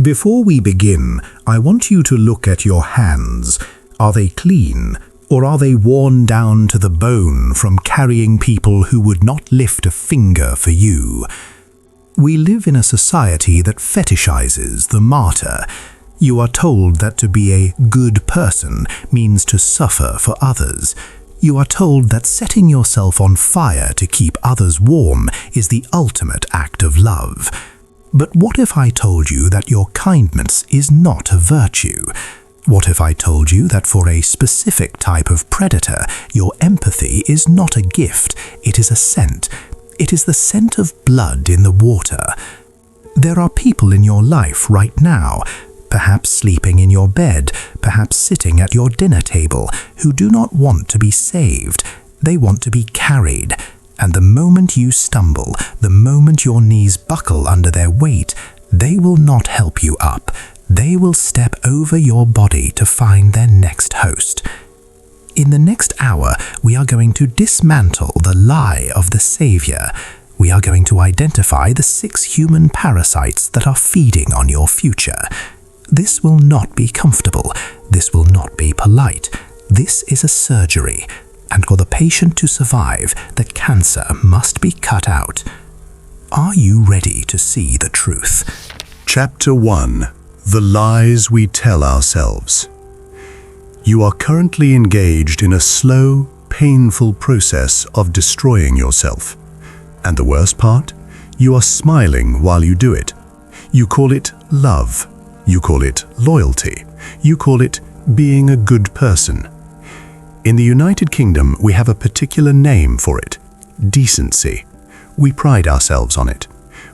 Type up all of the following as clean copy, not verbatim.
Before we begin, I want you to look at your hands. Are they clean, or are they worn down to the bone from carrying people who would not lift a finger for you? We live in a society that fetishizes the martyr. You are told that to be a good person means to suffer for others. You are told that setting yourself on fire to keep others warm is the ultimate act of love. But what if I told you that your kindness is not a virtue? What if I told you that for a specific type of predator, your empathy is not a gift, it is a scent. It is the scent of blood in the water. There are people in your life right now, perhaps sleeping in your bed, perhaps sitting at your dinner table, who do not want to be saved. They want to be carried. And the moment you stumble, the moment your knees buckle under their weight, they will not help you up. They will step over your body to find their next host. In the next hour, we are going to dismantle the lie of the savior. We are going to identify the 6 human parasites that are feeding on your future. This will not be comfortable. This will not be polite. This is a surgery. And for the patient to survive, the cancer must be cut out. Are you ready to see the truth? Chapter 1. The Lies We Tell Ourselves. You are currently engaged in a slow, painful process of destroying yourself. And the worst part? You are smiling while you do it. You call it love. You call it loyalty. You call it being a good person. In the United Kingdom, we have a particular name for it: decency. We pride ourselves on it.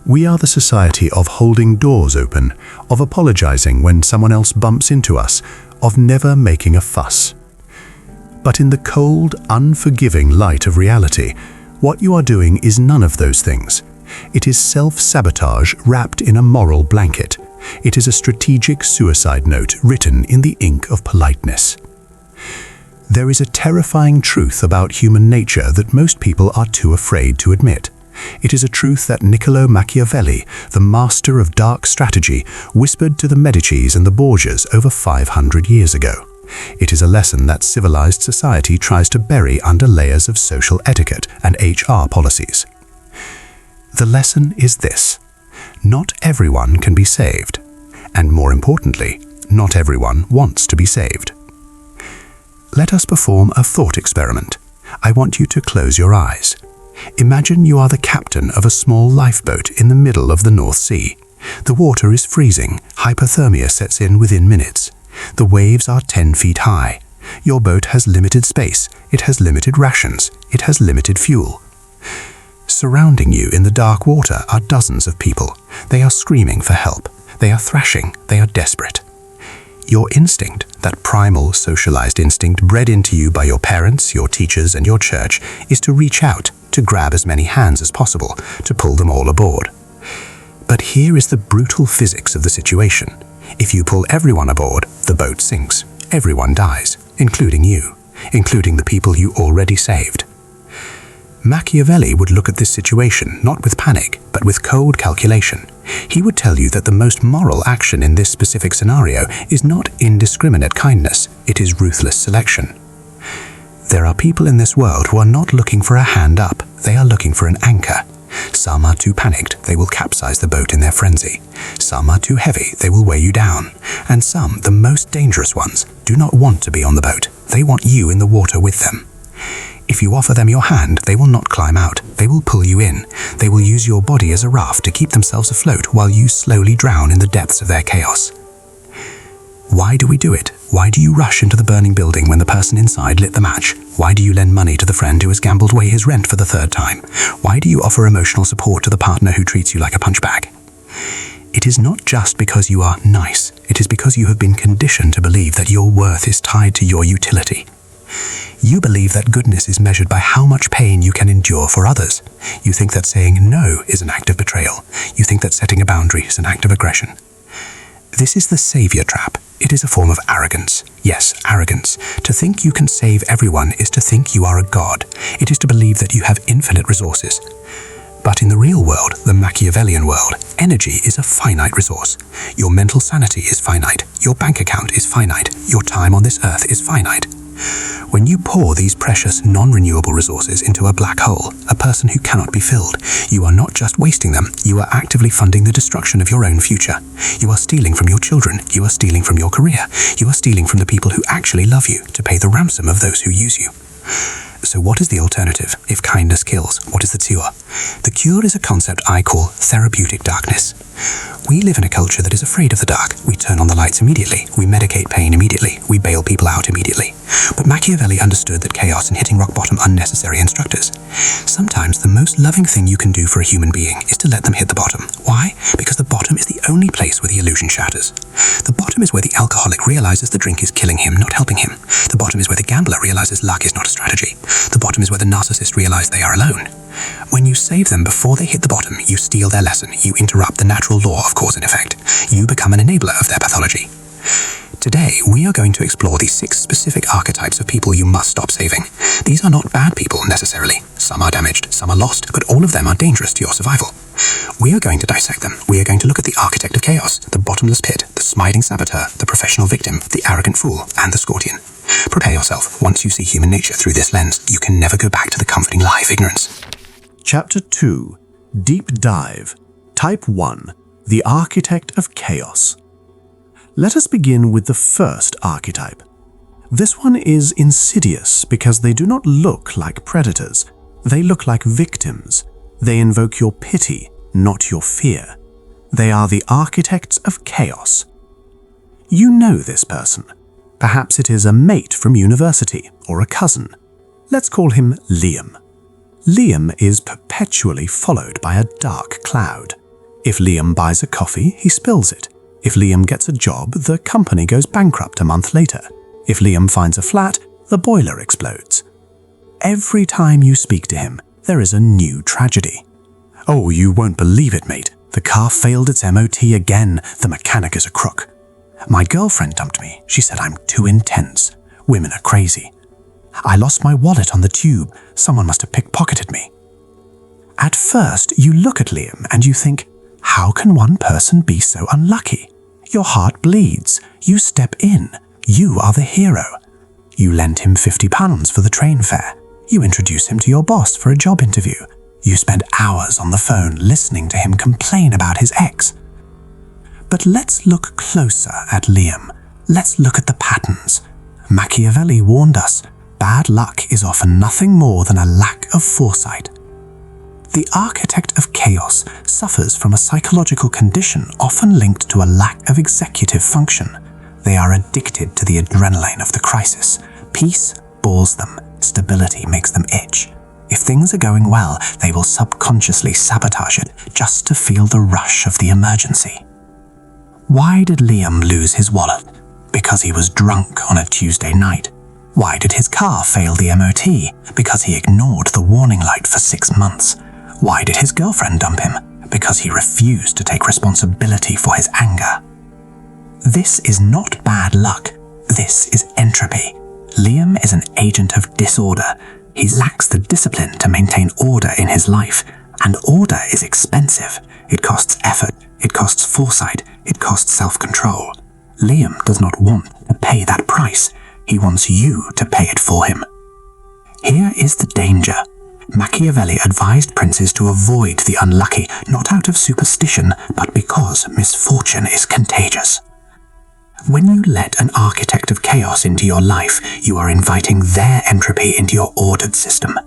We are the society of holding doors open, of apologizing when someone else bumps into us, of never making a fuss. But in the cold, unforgiving light of reality, what you are doing is none of those things. It is self-sabotage wrapped in a moral blanket. It is a strategic suicide note written in the ink of politeness. There is a terrifying truth about human nature that most people are too afraid to admit. It is a truth that Niccolò Machiavelli, the master of dark strategy, whispered to the Medicis and the Borgias over 500 years ago. It is a lesson that civilized society tries to bury under layers of social etiquette and HR policies. The lesson is this: not everyone can be saved. And more importantly, not everyone wants to be saved. Let us perform a thought experiment. I want you to close your eyes. Imagine you are the captain of a small lifeboat in the middle of the North Sea. The water is freezing. Hypothermia sets in within minutes. The waves are 10 feet high. Your boat has limited space. It has limited rations. It has limited fuel. Surrounding you in the dark water are dozens of people. They are screaming for help. They are thrashing. They are desperate. Your instinct, that primal socialized instinct bred into you by your parents, your teachers, and your church, is to reach out, to grab as many hands as possible, to pull them all aboard. But here is the brutal physics of the situation. If you pull everyone aboard, the boat sinks. Everyone dies, including you, including the people you already saved. Machiavelli would look at this situation not with panic, but with cold calculation. He would tell you that the most moral action in this specific scenario is not indiscriminate kindness, it is ruthless selection. There are people in this world who are not looking for a hand up, they are looking for an anchor. Some are too panicked, they will capsize the boat in their frenzy. Some are too heavy, they will weigh you down. And some, the most dangerous ones, do not want to be on the boat, they want you in the water with them. If you offer them your hand, they will not climb out. They will pull you in. They will use your body as a raft to keep themselves afloat while you slowly drown in the depths of their chaos. Why do we do it? Why do you rush into the burning building when the person inside lit the match? Why do you lend money to the friend who has gambled away his rent for the 3rd time? Why do you offer emotional support to the partner who treats you like a punchbag? It is not just because you are nice. It is because you have been conditioned to believe that your worth is tied to your utility. You believe that goodness is measured by how much pain you can endure for others. You think that saying no is an act of betrayal. You think that setting a boundary is an act of aggression. This is the savior trap. It is a form of arrogance. Yes, arrogance. To think you can save everyone is to think you are a god. It is to believe that you have infinite resources. But in the real world, the Machiavellian world, energy is a finite resource. Your mental sanity is finite. Your bank account is finite. Your time on this earth is finite. When you pour these precious, non-renewable resources into a black hole, a person who cannot be filled, you are not just wasting them, you are actively funding the destruction of your own future. You are stealing from your children, you are stealing from your career, you are stealing from the people who actually love you to pay the ransom of those who use you. So what is the alternative if kindness kills? What is the cure? The cure is a concept I call therapeutic darkness. We live in a culture that is afraid of the dark. We turn on the lights immediately. We medicate pain immediately. We bail people out immediately. But Machiavelli understood that chaos and hitting rock bottom are necessary instructors. Sometimes the most loving thing you can do for a human being is to let them hit the bottom. Why? Because the bottom is the only place where the illusion shatters. The bottom is where the alcoholic realizes the drink is killing him, not helping him. The bottom is where the gambler realizes luck is not a strategy. The bottom is where the narcissist realize they are alone. When you save them before they hit the bottom, you steal their lesson. You interrupt the natural law of cause and effect. You become an enabler of their pathology. Today, we are going to explore these 6 specific archetypes of people you must stop saving. These are not bad people, necessarily. Some are damaged, some are lost, but all of them are dangerous to your survival. We are going to dissect them. We are going to look at the architect of chaos, the bottomless pit, the smiting saboteur, the professional victim, the arrogant fool, and the scorpion. Prepare yourself. Once you see human nature through this lens, you can never go back to the comforting lie of ignorance. Chapter 2. Deep Dive. Type 1. The Architect of Chaos. Let us begin with the first archetype. This one is insidious because they do not look like predators. They look like victims. They invoke your pity, not your fear. They are the architects of chaos. You know this person. Perhaps it is a mate from university or a cousin. Let's call him Liam. Liam is perpetually followed by a dark cloud. If Liam buys a coffee, he spills it. If Liam gets a job, the company goes bankrupt a month later. If Liam finds a flat, the boiler explodes. Every time you speak to him, there is a new tragedy. Oh, you won't believe it, mate. The car failed its MOT again. The mechanic is a crook. My girlfriend dumped me. She said I'm too intense. Women are crazy. I lost my wallet on the tube. Someone must have pickpocketed me. At first, you look at Liam and you think, how can one person be so unlucky? Your heart bleeds. You step in. You are the hero. You lend him £50 for the train fare. You introduce him to your boss for a job interview. You spend hours on the phone listening to him complain about his ex. But let's look closer at Liam. Let's look at the patterns. Machiavelli warned us, bad luck is often nothing more than a lack of foresight. The architect of chaos suffers from a psychological condition often linked to a lack of executive function. They are addicted to the adrenaline of the crisis. Peace bores them. Stability makes them itch. If things are going well, they will subconsciously sabotage it just to feel the rush of the emergency. Why did Liam lose his wallet? Because he was drunk on a Tuesday night. Why did his car fail the MOT? Because he ignored the warning light for 6 months. Why did his girlfriend dump him? Because he refused to take responsibility for his anger. This is not bad luck. This is entropy. Liam is an agent of disorder. He lacks the discipline to maintain order in his life. And order is expensive. It costs effort. It costs foresight. It costs self-control. Liam does not want to pay that price. He wants you to pay it for him. Here is the danger. Machiavelli advised princes to avoid the unlucky, not out of superstition, but because misfortune is contagious. When you let an architect of chaos into your life, you are inviting their entropy into your ordered system.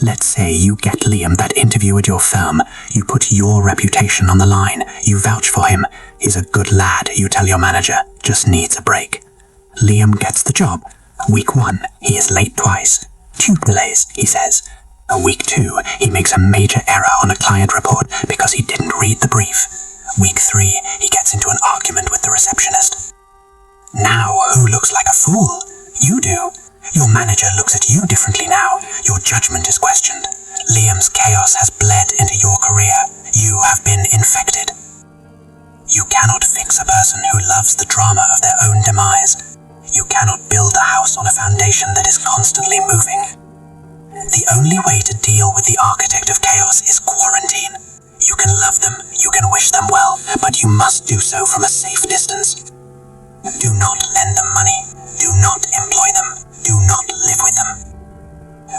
Let's say you get Liam that interview at your firm. You put your reputation on the line. You vouch for him. He's a good lad, you tell your manager. Just needs a break. Liam gets the job. Week 1, he is late twice. Tube delays, he says. Week 2, he makes a major error on a client report because he didn't read the brief. Week 3, he gets into an argument with the receptionist. Now, who looks like a fool? You do. Your manager looks at you differently now. Your judgment is questioned. Liam's chaos has bled into your career. You have been infected. You cannot fix a person who loves the drama of their own demise. You cannot build a house on a foundation that is constantly moving. The only way to deal with the architect of chaos is quarantine. You can love them, you can wish them well, but you must do so from a safe distance. Do not lend them money. Do not employ them. Do not live with them.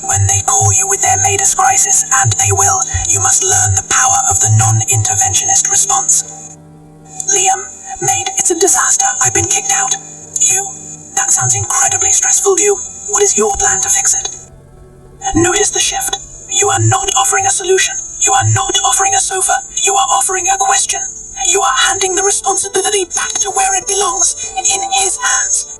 When they call you with their Midas crisis, and they will, you must learn the power of the non-interventionist response. Liam, maid, it's a disaster. I've been kicked out. You? That sounds incredibly stressful to you. What is your plan to fix it? Notice the shift. You are not offering a solution. You are not offering a sofa. You are offering a question. You are handing the responsibility back to where it belongs, in his hands.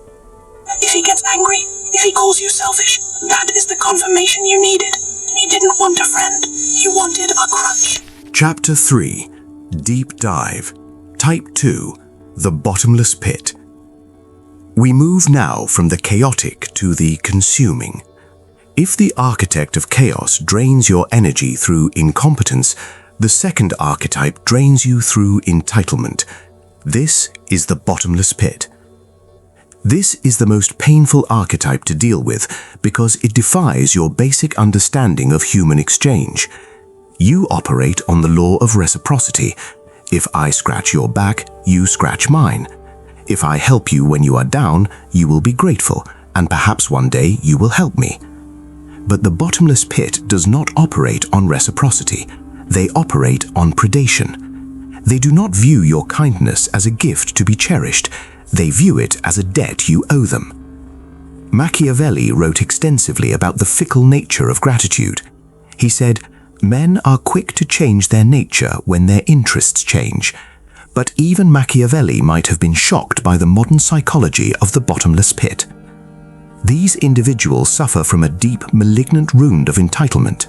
If he gets angry, if he calls you selfish, that is the confirmation you needed. He didn't want a friend. He wanted a crutch. Chapter 3. Deep Dive. Type 2. The Bottomless Pit. We move now from the chaotic to the consuming. If the architect of chaos drains your energy through incompetence, the second archetype drains you through entitlement. This is the bottomless pit. This is the most painful archetype to deal with because it defies your basic understanding of human exchange. You operate on the law of reciprocity. If I scratch your back, you scratch mine. If I help you when you are down, you will be grateful, and perhaps one day you will help me. But the bottomless pit does not operate on reciprocity. They operate on predation. They do not view your kindness as a gift to be cherished. They view it as a debt you owe them. Machiavelli wrote extensively about the fickle nature of gratitude. He said, "Men are quick to change their nature when their interests change." But even Machiavelli might have been shocked by the modern psychology of the bottomless pit. These individuals suffer from a deep, malignant wound of entitlement.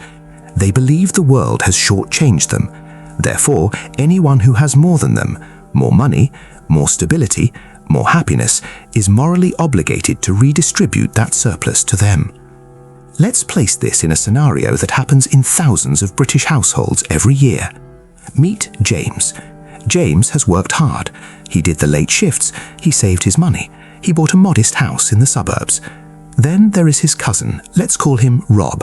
They believe the world has shortchanged them. Therefore, anyone who has more than them, more money, more stability, more happiness, is morally obligated to redistribute that surplus to them. Let's place this in a scenario that happens in thousands of British households every year. Meet James. James has worked hard. He did the late shifts. He saved his money. He bought a modest house in the suburbs. Then there is his cousin. Let's call him Rob.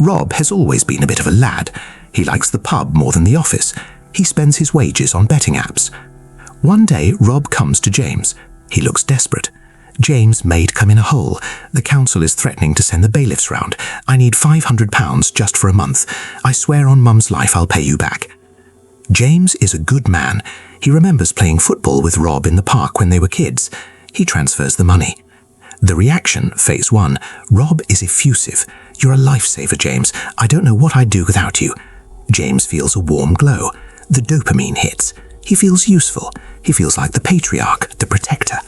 Rob has always been a bit of a lad. He likes the pub more than the office. He spends his wages on betting apps. One day, Rob comes to James. He looks desperate. "James, maid, come in a hole. The council is threatening to send the bailiffs round. I need £500 just for a month. I swear on Mum's life I'll pay you back." James is a good man. He remembers playing football with Rob in the park when they were kids. He transfers the money. The reaction, phase 1, Rob is effusive. "You're a lifesaver, James. I don't know what I'd do without you." James feels a warm glow. The dopamine hits. He feels useful. He feels like the patriarch, the protector.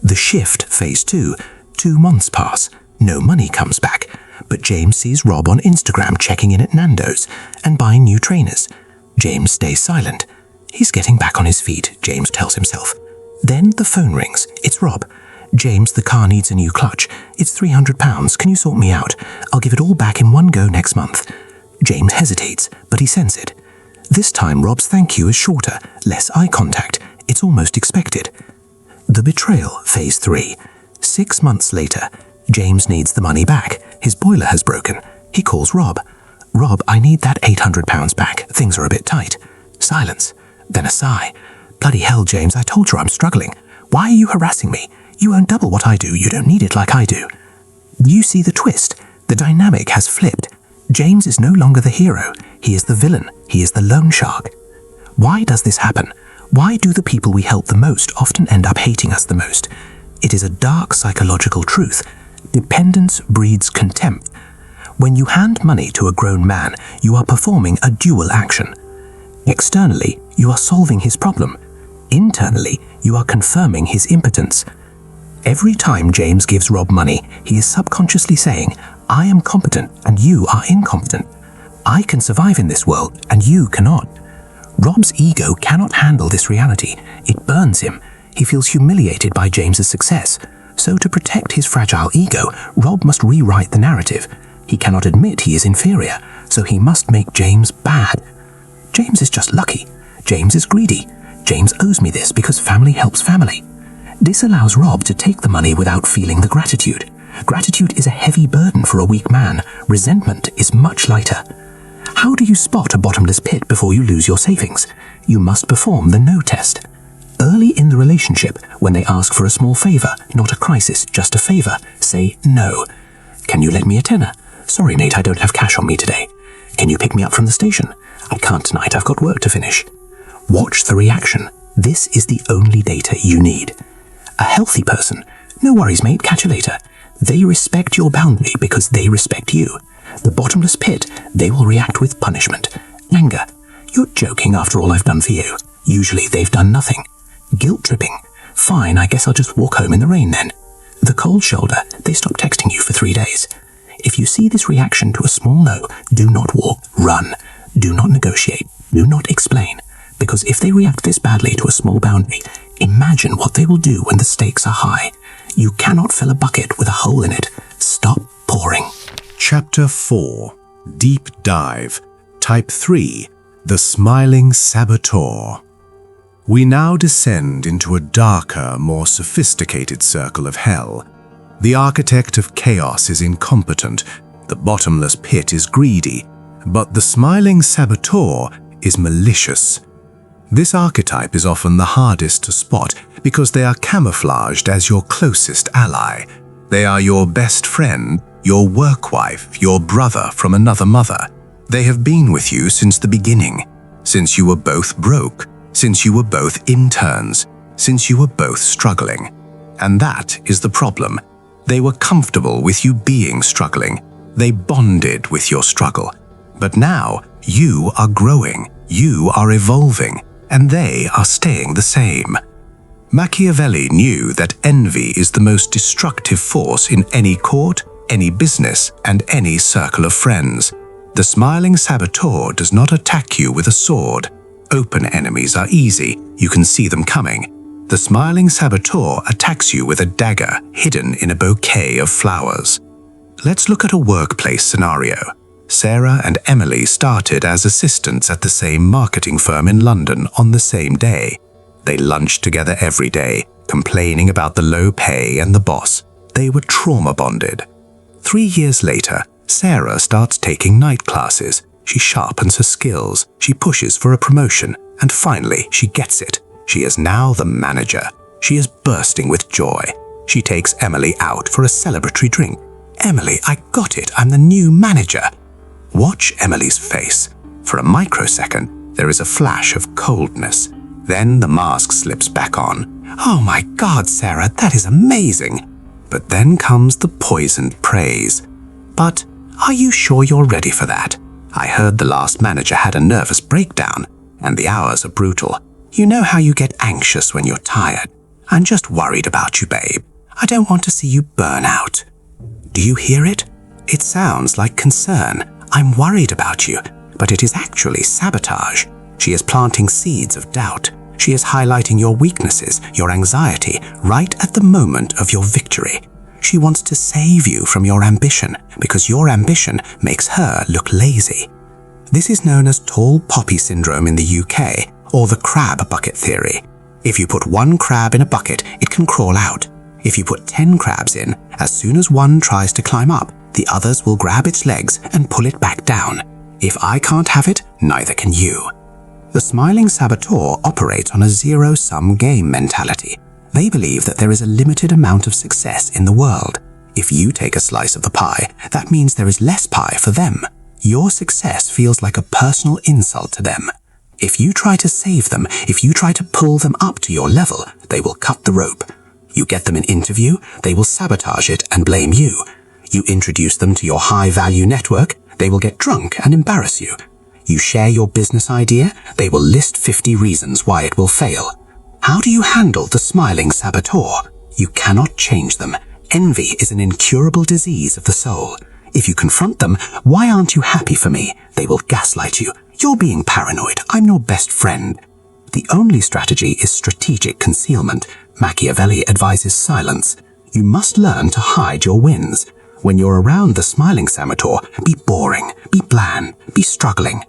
The shift, phase 2, 2 months pass. No money comes back. But James sees Rob on Instagram checking in at Nando's and buying new trainers. James stays silent. He's getting back on his feet, James tells himself. Then the phone rings. It's Rob. "James, the car needs a new clutch. It's £300. Can you sort me out? I'll give it all back in one go next month." James hesitates, but he sends it. This time Rob's thank you is shorter, less eye contact. It's almost expected. The betrayal, phase 3. 6 months later, James needs the money back. His boiler has broken. He calls Rob. "Rob, I need that £800 back. Things are a bit tight." Silence. Then a sigh. "Bloody hell, James, I told you I'm struggling. Why are you harassing me? You earn double what I do. You don't need it like I do." You see the twist. The dynamic has flipped. James is no longer the hero. He is the villain. He is the loan shark. Why does this happen? Why do the people we help the most often end up hating us the most? It is a dark psychological truth. Dependence breeds contempt. When you hand money to a grown man, you are performing a dual action. Externally, you are solving his problem. Internally, you are confirming his impotence. Every time James gives Rob money, he is subconsciously saying, "I am competent and you are incompetent. I can survive in this world and you cannot." Rob's ego cannot handle this reality. It burns him. He feels humiliated by James's success. So to protect his fragile ego, Rob must rewrite the narrative. He cannot admit he is inferior, so he must make James bad. James is just lucky. James is greedy. James owes me this because family helps family. This allows Rob to take the money without feeling the gratitude. Gratitude is a heavy burden for a weak man. Resentment is much lighter. How do you spot a bottomless pit before you lose your savings? You must perform the no test. Early in the relationship, when they ask for a small favor, not a crisis, just a favor, say no. Can you lend me a tenner? Sorry, mate, I don't have cash on me today. Can you pick me up from the station? I can't tonight, I've got work to finish. Watch the reaction. This is the only data you need. A healthy person, no worries, mate, catch you later. They respect your boundary because they respect you. The bottomless pit, they will react with punishment. Anger. You're joking after all I've done for you. Usually they've done nothing. Guilt tripping. Fine, I guess I'll just walk home in the rain then. The cold shoulder, they stop texting you for 3 days. If you see this reaction to a small no, do not walk, run. Do not negotiate. Do not explain. Because if they react this badly to a small boundary, imagine what they will do when the stakes are high. You cannot fill a bucket with a hole in it. Stop pouring. Chapter 4. Deep Dive. Type 3. The Smiling Saboteur. We now descend into a darker, more sophisticated circle of hell. The architect of chaos is incompetent, the bottomless pit is greedy, but the smiling saboteur is malicious. This archetype is often the hardest to spot because they are camouflaged as your closest ally. They are your best friend, your work wife, your brother from another mother. They have been with you since the beginning, since you were both broke, since you were both interns, since you were both struggling. And that is the problem. They were comfortable with you being struggling. They bonded with your struggle. But now you are growing, you are evolving, and they are staying the same. Machiavelli knew that envy is the most destructive force in any court, any business, and any circle of friends. The smiling saboteur does not attack you with a sword. Open enemies are easy, you can see them coming. The smiling saboteur attacks you with a dagger hidden in a bouquet of flowers. Let's look at a workplace scenario. Sarah and Emily started as assistants at the same marketing firm in London on the same day. They lunched together every day, complaining about the low pay and the boss. They were trauma bonded. 3 years later, Sarah starts taking night classes. She sharpens her skills, she pushes for a promotion, and finally she gets it. She is now the manager. She is bursting with joy. She takes Emily out for a celebratory drink. Emily, I got it, I'm the new manager. Watch Emily's face. For a microsecond, there is a flash of coldness. Then the mask slips back on. Oh my God, Sarah, that is amazing. But then comes the poisoned praise. But are you sure you're ready for that? I heard the last manager had a nervous breakdown, and the hours are brutal. You know how you get anxious when you're tired. I'm just worried about you, babe. I don't want to see you burn out. Do you hear it? It sounds like concern. I'm worried about you, but it is actually sabotage. She is planting seeds of doubt. She is highlighting your weaknesses, your anxiety, right at the moment of your victory. She wants to save you from your ambition because your ambition makes her look lazy. This is known as tall poppy syndrome in the UK, or the crab bucket theory. If you put one crab in a bucket, it can crawl out. If you put 10 crabs in, as soon as one tries to climb up, the others will grab its legs and pull it back down. If I can't have it, neither can you. The smiling saboteur operates on a zero-sum game mentality. They believe that there is a limited amount of success in the world. If you take a slice of the pie, that means there is less pie for them. Your success feels like a personal insult to them. If you try to save them, if you try to pull them up to your level, they will cut the rope. You get them an interview, they will sabotage it and blame you. You introduce them to your high-value network, they will get drunk and embarrass you. You share your business idea, they will list 50 reasons why it will fail. How do you handle the smiling saboteur? You cannot change them. Envy is an incurable disease of the soul. If you confront them, why aren't you happy for me? They will gaslight you. You're being paranoid. I'm your best friend. The only strategy is strategic concealment. Machiavelli advises silence. You must learn to hide your wins. When you're around the smiling saboteur, be boring, be bland, be struggling.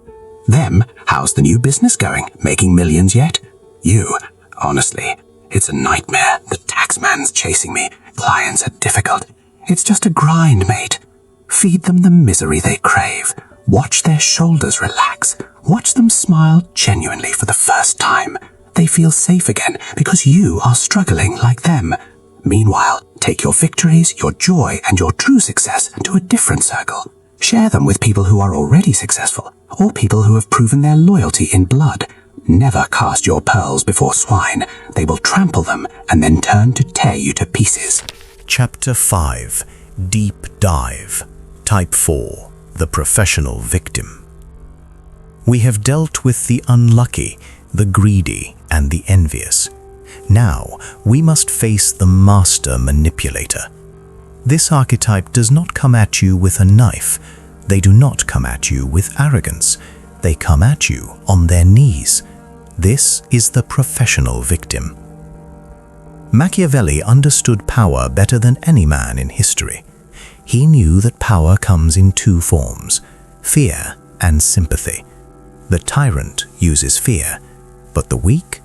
Them, how's the new business going? Making millions yet? You, honestly, it's a nightmare. The taxman's chasing me. Clients are difficult. It's just a grind, mate. Feed them the misery they crave. Watch their shoulders relax. Watch them smile genuinely for the first time. They feel safe again because you are struggling like them. Meanwhile, take your victories, your joy, and your true success to a different circle. Share them with people who are already successful, or people who have proven their loyalty in blood. Never cast your pearls before swine. They will trample them and then turn to tear you to pieces. Chapter 5. Deep Dive. Type 4. The Professional Victim. We have dealt with the unlucky, the greedy, and the envious. Now, we must face the master manipulator. This archetype does not come at you with a knife. They do not come at you with arrogance. They come at you on their knees. This is the professional victim. Machiavelli understood power better than any man in history. He knew that power comes in two forms, fear and sympathy. The tyrant uses fear, but the weak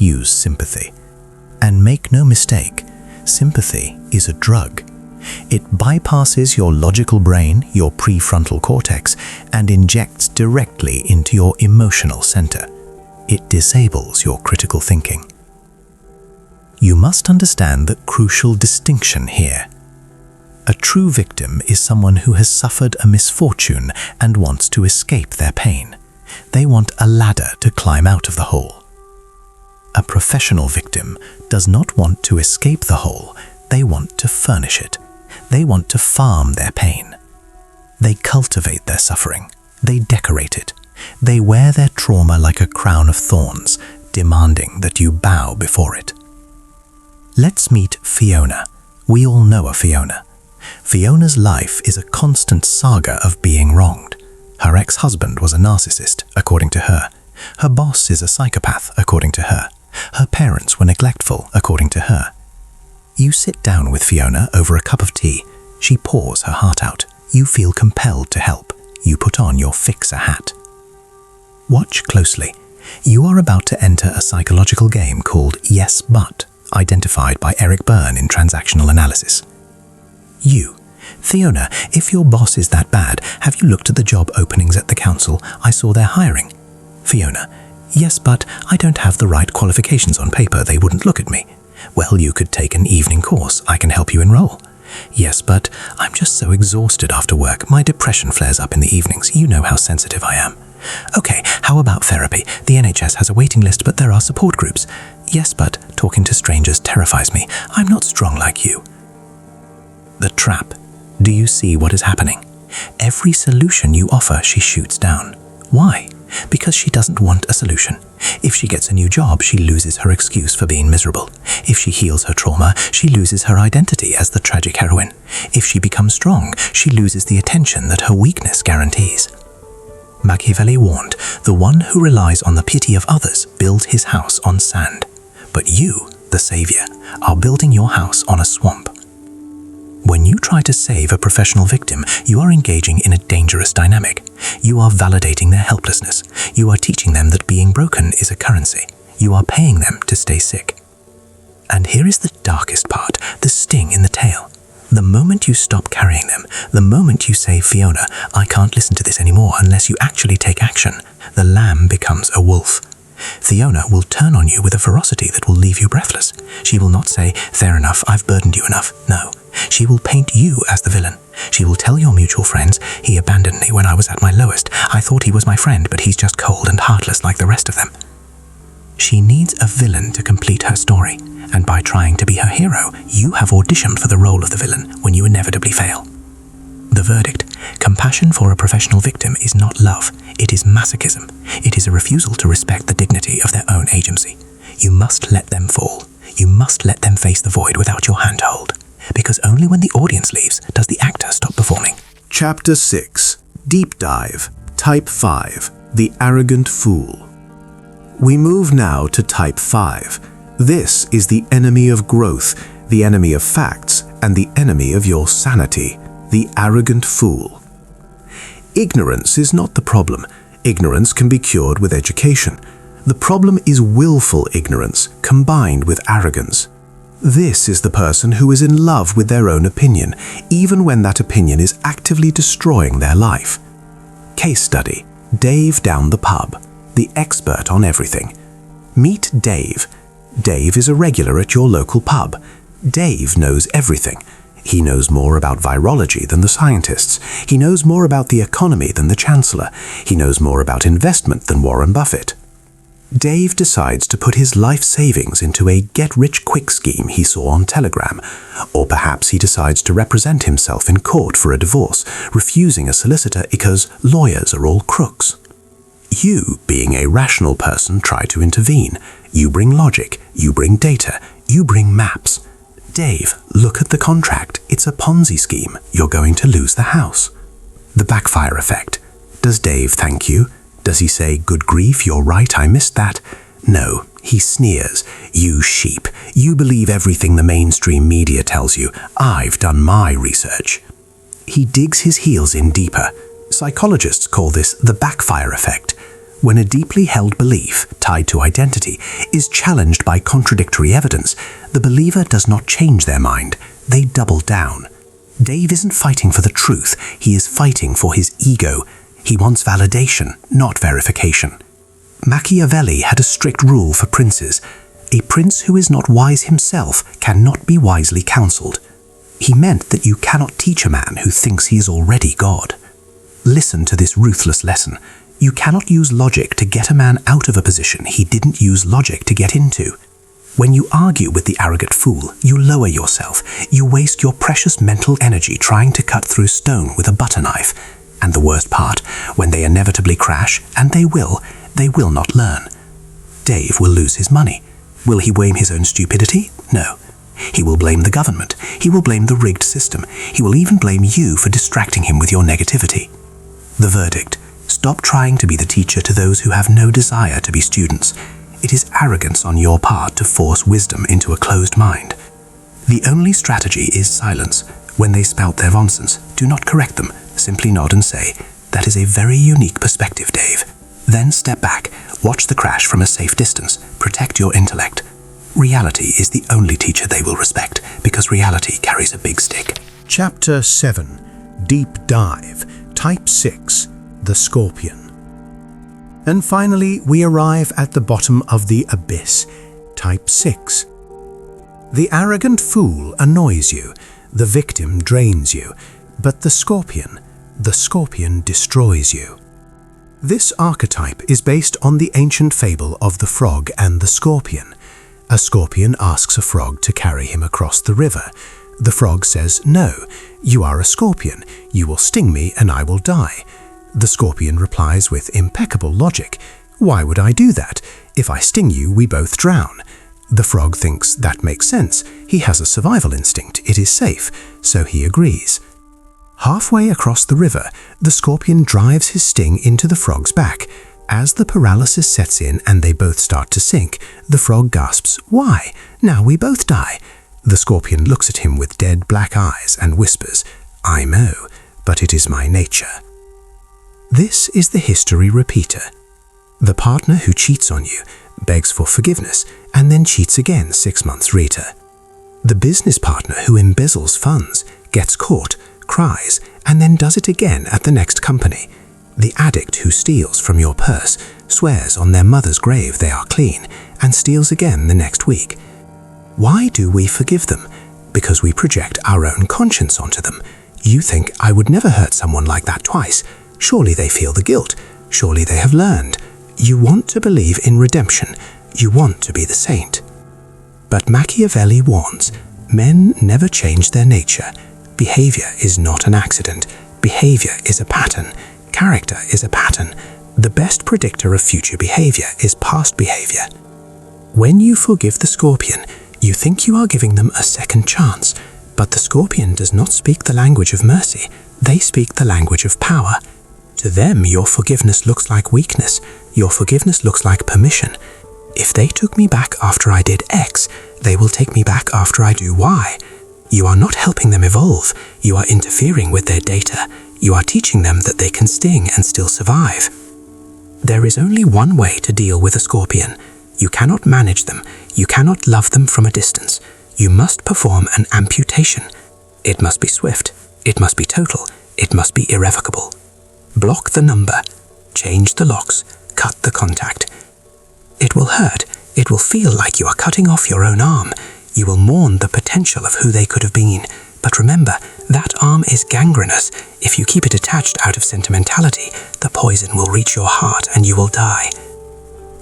use sympathy. And make no mistake, sympathy is a drug. It bypasses your logical brain, your prefrontal cortex, and injects directly into your emotional center. It disables your critical thinking. You must understand the crucial distinction here. A true victim is someone who has suffered a misfortune and wants to escape their pain. They want a ladder to climb out of the hole. A professional victim does not want to escape the hole, they want to furnish it. They want to farm their pain. They cultivate their suffering. They decorate it. They wear their trauma like a crown of thorns, demanding that you bow before it. Let's meet Fiona. We all know a Fiona. Fiona's life is a constant saga of being wronged. Her ex-husband was a narcissist, according to her. Her boss is a psychopath, according to her. Her parents were neglectful, according to her. You sit down with Fiona over a cup of tea. She pours her heart out. You feel compelled to help. You put on your fixer hat. Watch closely. You are about to enter a psychological game called Yes But, identified by Eric Berne in transactional analysis. You. Fiona, if your boss is that bad, have you looked at the job openings at the council? I saw they're hiring. Fiona. Yes, but I don't have the right qualifications on paper. They wouldn't look at me. Well, you could take an evening course. I can help you enroll. Yes, but I'm just so exhausted after work. My depression flares up in the evenings. You know how sensitive I am. Okay, how about therapy? The NHS has a waiting list, but there are support groups. Yes, but talking to strangers terrifies me. I'm not strong like you. The trap. Do you see what is happening? Every solution you offer, she shoots down. Why? Because she doesn't want a solution. If she gets a new job, she loses her excuse for being miserable. If she heals her trauma, she loses her identity as the tragic heroine. If she becomes strong, she loses the attention that her weakness guarantees. Machiavelli warned, the one who relies on the pity of others builds his house on sand. But you, the savior, are building your house on a swamp. When you try to save a professional victim, you are engaging in a dangerous dynamic. You are validating their helplessness. You are teaching them that being broken is a currency. You are paying them to stay sick. And here is the darkest part, the sting in the tail. The moment you stop carrying them, the moment you say, Fiona, I can't listen to this anymore unless you actually take action, the lamb becomes a wolf. Fiona will turn on you with a ferocity that will leave you breathless. She will not say, fair enough, I've burdened you enough. No, she will paint you as the villain. She will tell your mutual friends, he abandoned me when I was at my lowest. I thought he was my friend, but he's just cold and heartless like the rest of them. She needs a villain to complete her story, and by trying to be her hero, you have auditioned for the role of the villain when you inevitably fail. The verdict: compassion for a professional victim is not love, it is masochism. It is a refusal to respect the dignity of their own agency. You must let them fall. You must let them face the void without your handhold. Because only when the audience leaves does the actor stop performing. Chapter 6. Deep Dive. Type 5. The Arrogant Fool. We move now to Type 5. This is the enemy of growth, the enemy of facts, and the enemy of your sanity. The arrogant fool. Ignorance is not the problem. Ignorance can be cured with education. The problem is willful ignorance combined with arrogance. This is the person who is in love with their own opinion, even when that opinion is actively destroying their life. Case study: Dave down the pub, the expert on everything. Meet Dave. Dave is a regular at your local pub. Dave knows everything. He knows more about virology than the scientists. He knows more about the economy than the Chancellor. He knows more about investment than Warren Buffett. Dave decides to put his life savings into a get-rich-quick scheme he saw on Telegram. Or perhaps he decides to represent himself in court for a divorce, refusing a solicitor because lawyers are all crooks. You, being a rational person, try to intervene. You bring logic, you bring data, you bring maps. Dave, look at the contract. It's a Ponzi scheme. You're going to lose the house. The backfire effect. Does Dave thank you? Does he say, "Good grief, you're right, I missed that"? No, he sneers. "You sheep. You believe everything the mainstream media tells you. I've done my research." He digs his heels in deeper. Psychologists call this the backfire effect. When a deeply held belief, tied to identity, is challenged by contradictory evidence, the believer does not change their mind. They double down. Dave isn't fighting for the truth. He is fighting for his ego. He wants validation, not verification. Machiavelli had a strict rule for princes. A prince who is not wise himself cannot be wisely counseled. He meant that you cannot teach a man who thinks he is already God. Listen to this ruthless lesson. You cannot use logic to get a man out of a position he didn't use logic to get into. When you argue with the arrogant fool, you lower yourself. You waste your precious mental energy trying to cut through stone with a butter knife. And the worst part, when they inevitably crash, and they will not learn. Dave will lose his money. Will he blame his own stupidity? No. He will blame the government. He will blame the rigged system. He will even blame you for distracting him with your negativity. The verdict: stop trying to be the teacher to those who have no desire to be students. It is arrogance on your part to force wisdom into a closed mind. The only strategy is silence. When they spout their nonsense, do not correct them. Simply nod and say, "That is a very unique perspective, Dave." Then step back, watch the crash from a safe distance, protect your intellect. Reality is the only teacher they will respect, because reality carries a big stick. Chapter 7. Deep Dive. Type 6. The Scorpion. And finally, we arrive at the bottom of the abyss. Type 6. The arrogant fool annoys you. The victim drains you. But the scorpion destroys you. This archetype is based on the ancient fable of the frog and the scorpion. A scorpion asks a frog to carry him across the river. The frog says, "No, you are a scorpion. You will sting me and I will die." The scorpion replies with impeccable logic, "Why would I do that? If I sting you, we both drown." The frog thinks that makes sense. He has a survival instinct. It is safe. So he agrees. Halfway across the river, the scorpion drives his sting into the frog's back. As the paralysis sets in and they both start to sink, the frog gasps, "Why? Now we both die." The scorpion looks at him with dead black eyes and whispers, "I know, but it is my nature." This is the history repeater. The partner who cheats on you, begs for forgiveness, and then cheats again 6 months later. The business partner who embezzles funds, gets caught, cries, and then does it again at the next company. The addict who steals from your purse, swears on their mother's grave they are clean, and steals again the next week. Why do we forgive them? Because we project our own conscience onto them. You think, "I would never hurt someone like that twice. Surely they feel the guilt. Surely they have learned." You want to believe in redemption. You want to be the saint. But Machiavelli warns, men never change their nature. Behavior is not an accident. Behavior is a pattern. Character is a pattern. The best predictor of future behavior is past behavior. When you forgive the scorpion, you think you are giving them a second chance. But the scorpion does not speak the language of mercy. They speak the language of power. To them, your forgiveness looks like weakness. Your forgiveness looks like permission. If they took me back after I did X, they will take me back after I do Y. You are not helping them evolve. You are interfering with their data. You are teaching them that they can sting and still survive. There is only one way to deal with a scorpion. You cannot manage them. You cannot love them from a distance. You must perform an amputation. It must be swift. It must be total. It must be irrevocable. Block the number. Change the locks. Cut the contact. It will hurt. It will feel like you are cutting off your own arm. You will mourn the potential of who they could have been. But remember, that arm is gangrenous. If you keep it attached out of sentimentality, the poison will reach your heart and you will die.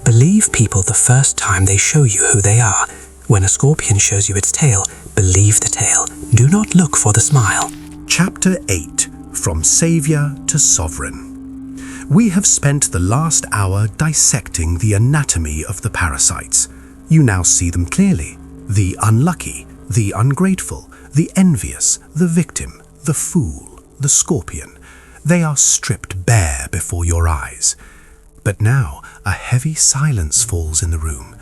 Believe people the first time they show you who they are. When a scorpion shows you its tail, believe the tail. Do not look for the smile. Chapter 8. From Saviour to Sovereign. We have spent the last hour dissecting the anatomy of the parasites. You now see them clearly. The unlucky, the ungrateful, the envious, the victim, the fool, the scorpion. They are stripped bare before your eyes. But now a heavy silence falls in the room,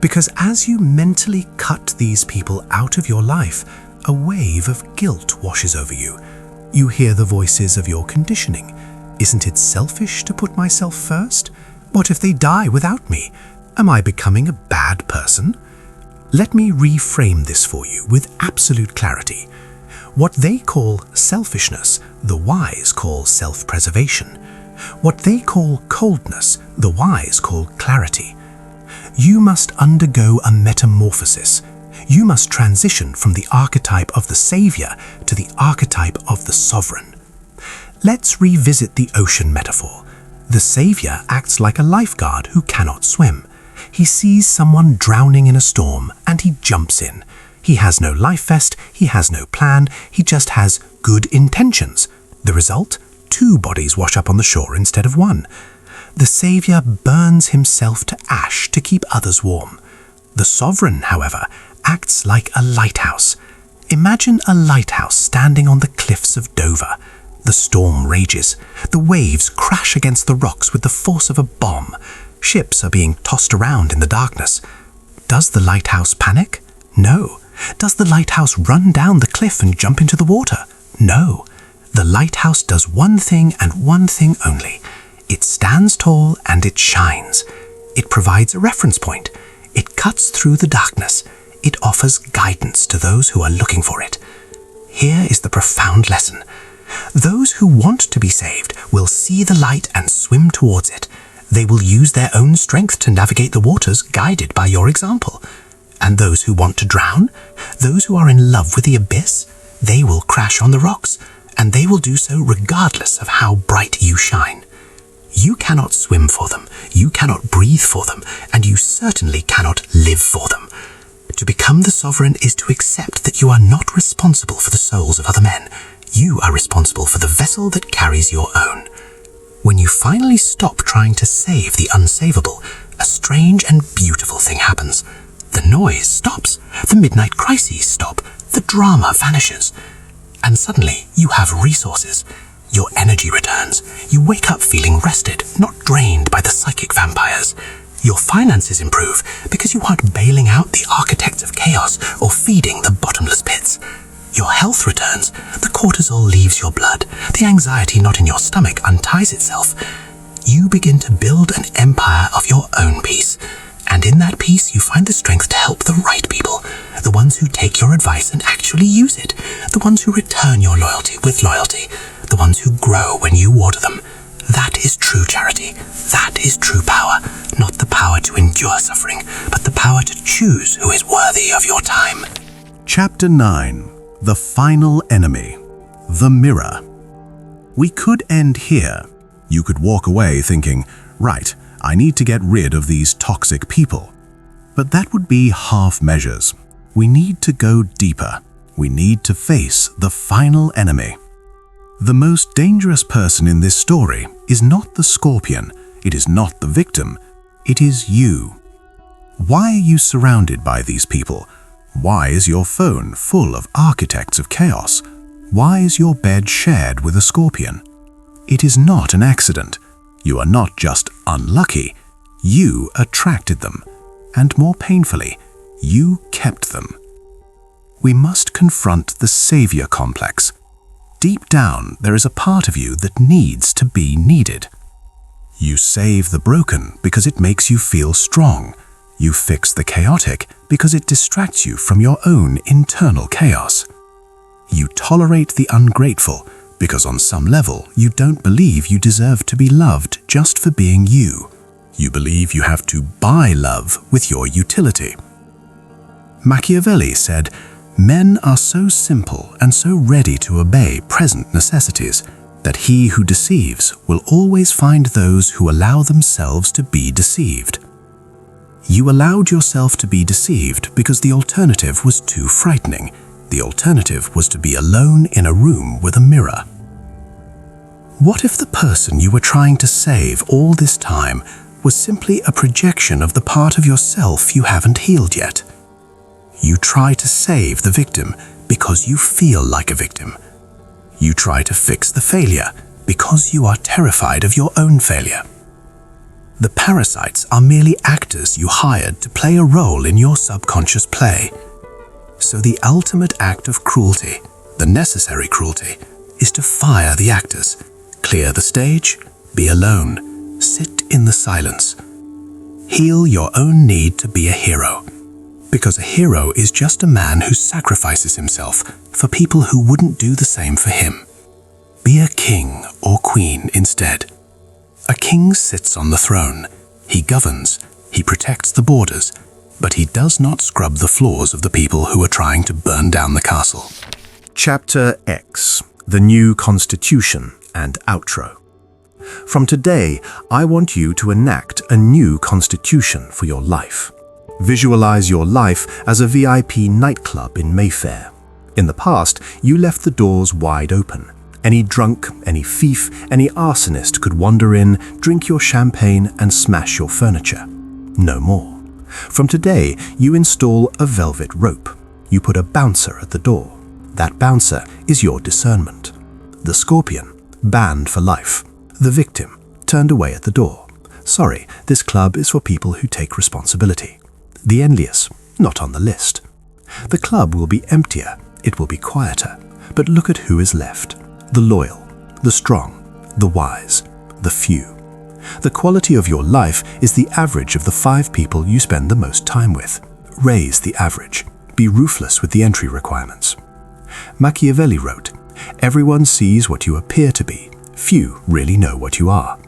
because as you mentally cut these people out of your life, a wave of guilt washes over you. You hear the voices of your conditioning. Isn't it selfish to put myself first? What if they die without me? Am I becoming a bad person? Let me reframe this for you with absolute clarity. What they call selfishness, the wise call self-preservation. What they call coldness, the wise call clarity. You must undergo a metamorphosis. You must transition from the archetype of the savior to the archetype of the sovereign. Let's revisit the ocean metaphor. The savior acts like a lifeguard who cannot swim. He sees someone drowning in a storm and he jumps in. He has no life vest, he has no plan, he just has good intentions. The result? 2 bodies wash up on the shore instead of 1. The savior burns himself to ash to keep others warm. The sovereign, however, acts like a lighthouse. Imagine a lighthouse standing on the cliffs of Dover. The storm rages. The waves crash against the rocks with the force of a bomb. Ships are being tossed around in the darkness. Does the lighthouse panic? No. Does the lighthouse run down the cliff and jump into the water? No. The lighthouse does one thing and one thing only. It stands tall and it shines. It provides a reference point. It cuts through the darkness. It offers guidance to those who are looking for it. Here is the profound lesson. Those who want to be saved will see the light and swim towards it. They will use their own strength to navigate the waters guided by your example. And those who want to drown, those who are in love with the abyss, they will crash on the rocks, and they will do so regardless of how bright you shine. You cannot swim for them, you cannot breathe for them, and you certainly cannot live for them. To become the sovereign is to accept that you are not responsible for the souls of other men. You are responsible for the vessel that carries your own. When you finally stop trying to save the unsavable, a strange and beautiful thing happens. The noise stops, the midnight crises stop, the drama vanishes. And suddenly you have resources. Your energy returns. You wake up feeling rested, not drained by the psychic vampires. Your finances improve because you aren't bailing out the architects of chaos or feeding the bottomless pits. Your health returns. The cortisol leaves your blood. The anxiety not in your stomach unties itself. You begin to build an empire of your own peace. And in that peace, you find the strength to help the right people, the ones who take your advice and actually use it, the ones who return your loyalty with loyalty, the ones who grow when you water them. That is true charity. That is true power. Not the power to endure suffering, but the power to choose who is worthy of your time. Chapter 9. The Final Enemy. The Mirror. We could end here. You could walk away thinking, right, I need to get rid of these toxic people. But that would be half measures. We need to go deeper. We need to face the final enemy. The most dangerous person in this story is not the scorpion. It is not the victim. It is you. Why are you surrounded by these people? Why is your phone full of architects of chaos? Why is your bed shared with a scorpion? It is not an accident. You are not just unlucky. You attracted them. And more painfully, you kept them. We must confront the savior complex. Deep down, there is a part of you that needs to be needed. You save the broken because it makes you feel strong. You fix the chaotic because it distracts you from your own internal chaos. You tolerate the ungrateful because on some level you don't believe you deserve to be loved just for being you. You believe you have to buy love with your utility. Machiavelli said, "Men are so simple and so ready to obey present necessities that he who deceives will always find those who allow themselves to be deceived." You allowed yourself to be deceived because the alternative was too frightening. The alternative was to be alone in a room with a mirror. What if the person you were trying to save all this time was simply a projection of the part of yourself you haven't healed yet? You try to save the victim because you feel like a victim. You try to fix the failure because you are terrified of your own failure. The parasites are merely actors you hired to play a role in your subconscious play. So the ultimate act of cruelty, the necessary cruelty, is to fire the actors, clear the stage, be alone, sit in the silence. Heal your own need to be a hero. Because a hero is just a man who sacrifices himself for people who wouldn't do the same for him. Be a king or queen instead. A king sits on the throne. He governs, he protects the borders, but he does not scrub the floors of the people who are trying to burn down the castle. Chapter X, the New Constitution and Outro. From today, I want you to enact a new constitution for your life. Visualize your life as a VIP nightclub in Mayfair. In the past, you left the doors wide open. Any drunk, any thief, any arsonist could wander in, drink your champagne, and smash your furniture. No more. From today, you install a velvet rope. You put a bouncer at the door. That bouncer is your discernment. The scorpion, banned for life. The victim, turned away at the door. Sorry, this club is for people who take responsibility. The envious, not on the list. The club will be emptier, it will be quieter, but look at who is left. The loyal, the strong, the wise, the few. The quality of your life is the average of the 5 people you spend the most time with. Raise the average. Be ruthless with the entry requirements. Machiavelli wrote, "Everyone sees what you appear to be. Few really know what you are.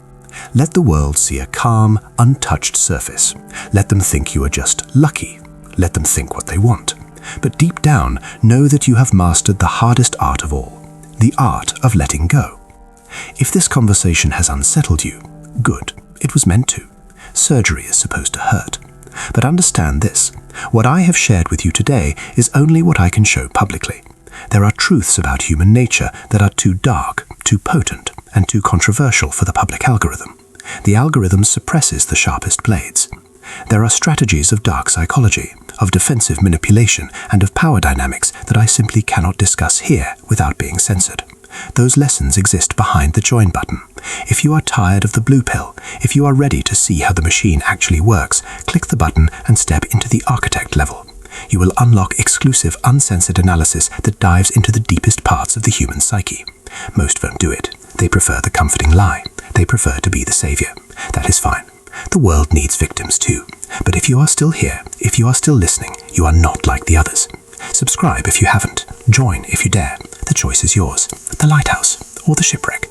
Let the world see a calm, untouched surface. Let them think you are just lucky. Let them think what they want. But deep down, know that you have mastered the hardest art of all. The art of letting go. If this conversation has unsettled you, good, it was meant to. Surgery is supposed to hurt. But understand this, what I have shared with you today is only what I can show publicly. There are truths about human nature that are too dark, too potent, and too controversial for the public algorithm. The algorithm suppresses the sharpest blades. There are strategies of dark psychology, of defensive manipulation, and of power dynamics that I simply cannot discuss here without being censored. Those lessons exist behind the join button. If you are tired of the blue pill, if you are ready to see how the machine actually works, click the button and step into the architect level. You will unlock exclusive, uncensored analysis that dives into the deepest parts of the human psyche. Most won't do it. They prefer the comforting lie. They prefer to be the savior. That is fine. The world needs victims too. But if you are still here, if you are still listening, you are not like the others. Subscribe if you haven't. Join if you dare. The choice is yours. The lighthouse or the shipwreck.